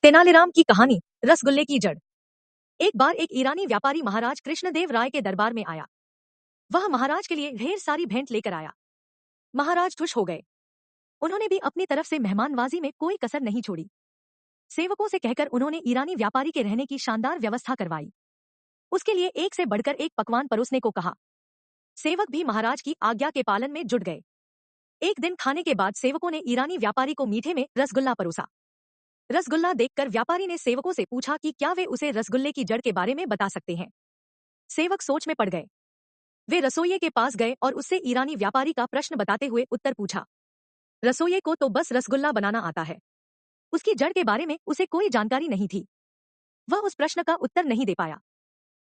तेनालीराम की कहानी। रसगुल्ले की जड़। एक बार एक ईरानी व्यापारी महाराज कृष्णदेव राय के दरबार में आया। वह महाराज के लिए ढेर सारी भेंट लेकर आया। महाराज खुश हो गए। उन्होंने भी अपनी तरफ से मेहमानवाजी में कोई कसर नहीं छोड़ी। सेवकों से कहकर उन्होंने ईरानी व्यापारी के रहने की शानदार व्यवस्था करवाई। उसके लिए एक से बढ़कर एक पकवान परोसने को कहा। सेवक भी महाराज की आज्ञा के पालन में जुट गए। एक दिन खाने के बाद सेवकों ने ईरानी व्यापारी को मीठे में रसगुल्ला परोसा। रसगुल्ला देखकर व्यापारी ने सेवकों से पूछा कि क्या वे उसे रसगुल्ले की जड़ के बारे में बता सकते हैं। सेवक सोच में पड़ गए। वे रसोइये के पास गए और उससे ईरानी व्यापारी का प्रश्न बताते हुए उत्तर पूछा। रसोइये को तो बस रसगुल्ला बनाना आता है। उसकी जड़ के बारे में उसे कोई जानकारी नहीं थी। वह उस प्रश्न का उत्तर नहीं दे पाया।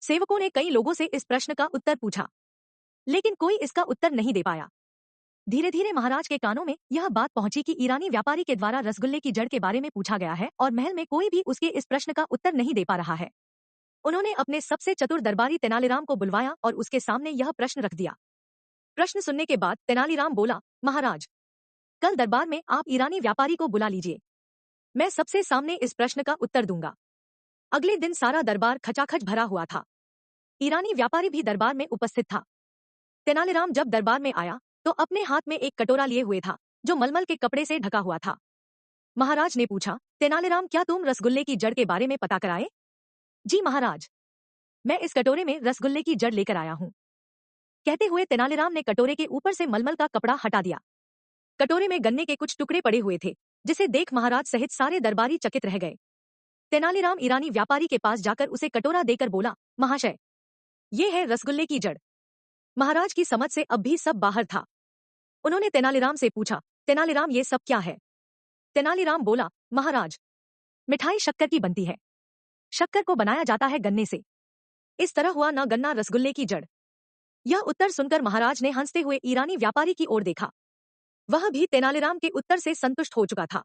सेवकों ने कई लोगों से इस प्रश्न का उत्तर पूछा, लेकिन कोई इसका उत्तर नहीं दे पाया। धीरे धीरे महाराज के कानों में यह बात पहुंची कि ईरानी व्यापारी के द्वारा रसगुल्ले की जड़ के बारे में पूछा गया है और महल में कोई भी उसके इस प्रश्न का उत्तर नहीं दे पा रहा है। उन्होंने अपने सबसे चतुर दरबारी तेनालीराम को बुलवाया और उसके सामने यह प्रश्न रख दिया। प्रश्न सुनने के बाद तेनालीराम बोला, महाराज, कल दरबार में आप ईरानी व्यापारी को बुला लीजिए। मैं सबसे सामने इस प्रश्न का उत्तर दूंगा। अगले दिन सारा दरबार खचाखच भरा हुआ था। ईरानी व्यापारी भी दरबार में उपस्थित था। तेनालीराम जब दरबार में आया तो अपने हाथ में एक कटोरा लिए हुए था, जो मलमल के कपड़े से ढका हुआ था। महाराज ने पूछा, तेनालीराम, क्या तुम रसगुल्ले की जड़ के बारे में पता कराए? जी महाराज, मैं इस कटोरे में रसगुल्ले की जड़ लेकर आया हूँ। कहते हुए तेनालीराम ने कटोरे के ऊपर से मलमल का कपड़ा हटा दिया। कटोरे में गन्ने के कुछ टुकड़े पड़े हुए थे, जिसे देख महाराज सहित सारे दरबारी चकित रह गए। तेनालीराम ईरानी व्यापारी के पास जाकर उसे कटोरा देकर बोला, महाशय, ये है रसगुल्ले की जड़। महाराज की समझ से अब भी सब बाहर था। उन्होंने तेनालीराम से पूछा, तेनालीराम, ये सब क्या है? तेनालीराम बोला, महाराज, मिठाई शक्कर की बनती है। शक्कर को बनाया जाता है गन्ने से। इस तरह हुआ न गन्ना रसगुल्ले की जड़। यह उत्तर सुनकर महाराज ने हंसते हुए ईरानी व्यापारी की ओर देखा। वह भी तेनालीराम के उत्तर से संतुष्ट हो चुका था।